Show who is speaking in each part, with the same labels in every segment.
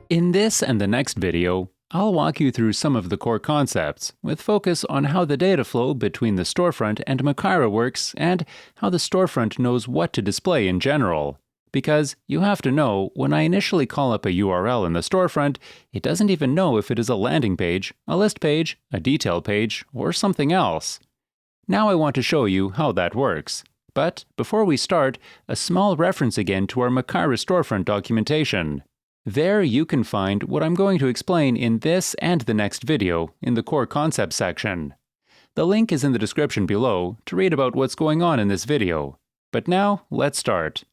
Speaker 1: In this and the next video, I'll walk you through some of the core concepts, with focus on how the data flow between the Storefront and Makaira works and how the Storefront knows what to display in general. Because you have to know, when I initially call up a URL in the Storefront, it doesn't even know if it is a landing page, a list page, a detail page, or something else. Now I want to show you how that works. But before we start, a small reference again to our Makaira Storefront documentation. There you can find what I'm going to explain in this and the next video in the core concepts section. The link is in the description below to read about what's going on in this video. But now, let's start.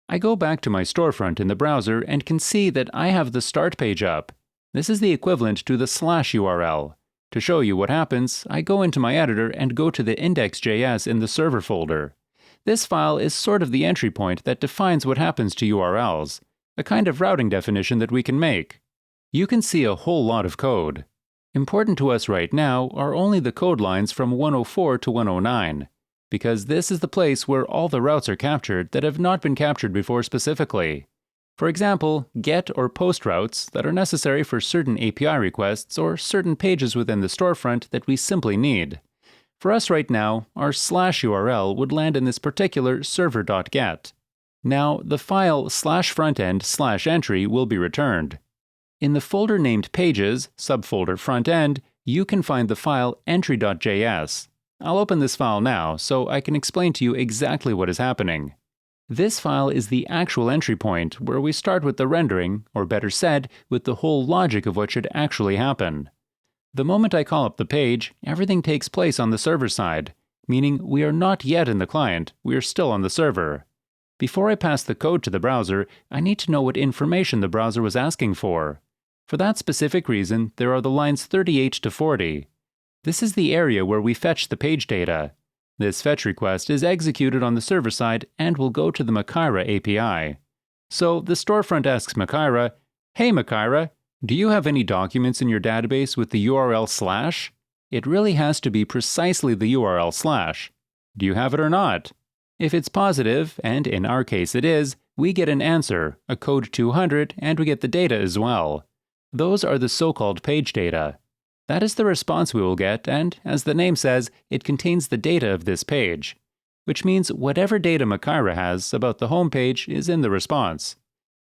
Speaker 1: I go back to my Storefront in the browser and can see that I have the start page up. This is the equivalent to the /URL. To show you what happens, I go into my editor and go to the index.js in the server folder. This file is sort of the entry point that defines what happens to URLs. A kind of routing definition that we can make. You can see a whole lot of code. Important to us right now are only the code lines from 104 to 109, because this is the place where all the routes are captured that have not been captured before specifically. For example, get or post routes that are necessary for certain API requests or certain pages within the Storefront that we simply need. For us right now, our /URL would land in this particular server.get. Now, the file /frontend/entry will be returned. In the folder named Pages, subfolder Frontend, you can find the file entry.js. I'll open this file now so I can explain to you exactly what is happening. This file is the actual entry point where we start with the rendering, or better said, with the whole logic of what should actually happen. The moment I call up the page, everything takes place on the server side, meaning we are not yet in the client, we are still on the server. Before I pass the code to the browser, I need to know what information the browser was asking for. For that specific reason, there are the lines 38 to 40. This is the area where we fetch the page data. This fetch request is executed on the server side and will go to the Makaira API. So the Storefront asks Makaira, "Hey Makaira, do you have any documents in your database with the URL/?" It really has to be precisely the URL/. Do you have it or not? If it's positive, and in our case it is, we get an answer, a code 200, and we get the data as well. Those are the so-called page data. That is the response we will get, and as the name says, it contains the data of this page. Which means whatever data Makaira has about the home page is in the response.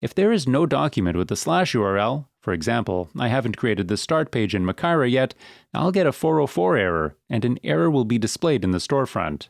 Speaker 1: If there is no document with the /URL, for example, I haven't created the start page in Makaira yet, I'll get a 404 error, and an error will be displayed in the Storefront.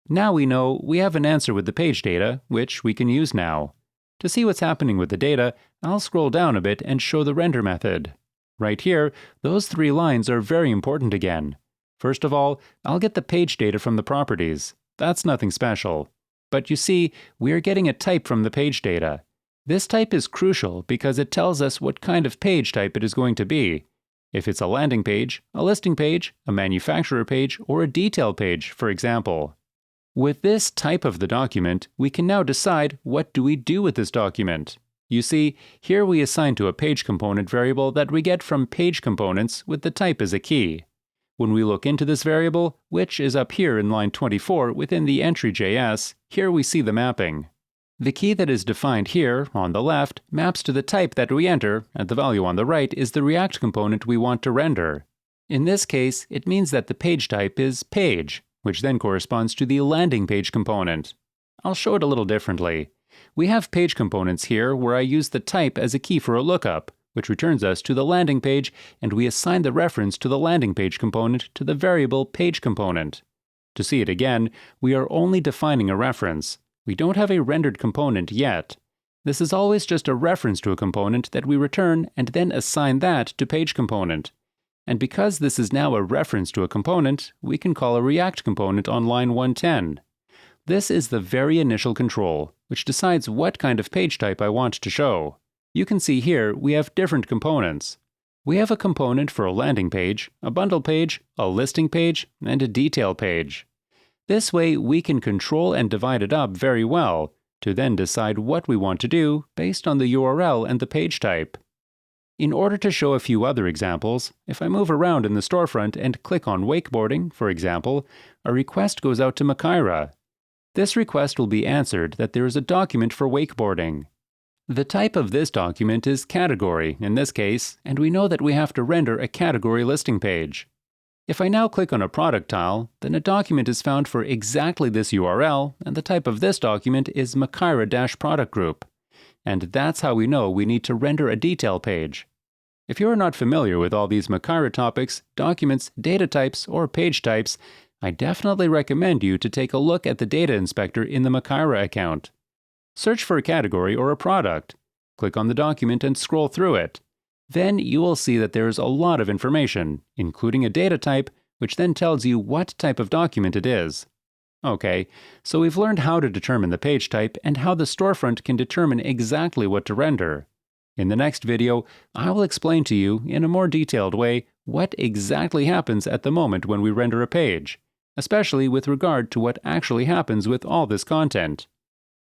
Speaker 1: Now we know we have an answer with the page data, which we can use now. To see what's happening with the data, I'll scroll down a bit and show the render method. Right here, those 3 lines are very important again. First of all, I'll get the page data from the properties. That's nothing special. But you see, we are getting a type from the page data. This type is crucial because it tells us what kind of page type it is going to be. If it's a landing page, a listing page, a manufacturer page, or a detail page, for example. With this type of the document, we can now decide what do we do with this document. You see, here we assign to a page component variable that we get from page components with the type as a key. When we look into this variable, which is up here in line 24 within the entry.js, here we see the mapping. The key that is defined here, on the left, maps to the type that we enter, and the value on the right is the React component we want to render. In this case, it means that the page type is page, which then corresponds to the landing page component. I'll show it a little differently. We have page components here where I use the type as a key for a lookup, which returns us to the landing page, and we assign the reference to the landing page component to the variable page component. To see it again, we are only defining a reference. We don't have a rendered component yet. This is always just a reference to a component that we return and then assign that to page component. And because this is now a reference to a component, we can call a React component on line 110. This is the very initial control, which decides what kind of page type I want to show. You can see here we have different components. We have a component for a landing page, a bundle page, a listing page, and a detail page. This way we can control and divide it up very well, to then decide what we want to do based on the URL and the page type. In order to show a few other examples, if I move around in the Storefront and click on wakeboarding, for example, a request goes out to Makaira. This request will be answered that there is a document for wakeboarding. The type of this document is category in this case, and we know that we have to render a category listing page. If I now click on a product tile, then a document is found for exactly this URL, and the type of this document is Makaira-product group. And that's how we know we need to render a detail page. If you are not familiar with all these Makaira topics, documents, data types, or page types, I definitely recommend you to take a look at the data inspector in the Makaira account. Search for a category or a product. Click on the document and scroll through it. Then you will see that there is a lot of information, including a data type, which then tells you what type of document it is. Okay, so we've learned how to determine the page type and how the storefront can determine exactly what to render. In the next video, I will explain to you, in a more detailed way, what exactly happens at the moment when we render a page, especially with regard to what actually happens with all this content.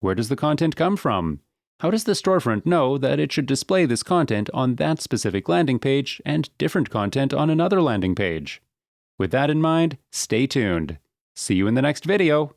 Speaker 1: Where does the content come from? How does the storefront know that it should display this content on that specific landing page and different content on another landing page? With that in mind, stay tuned. See you in the next video.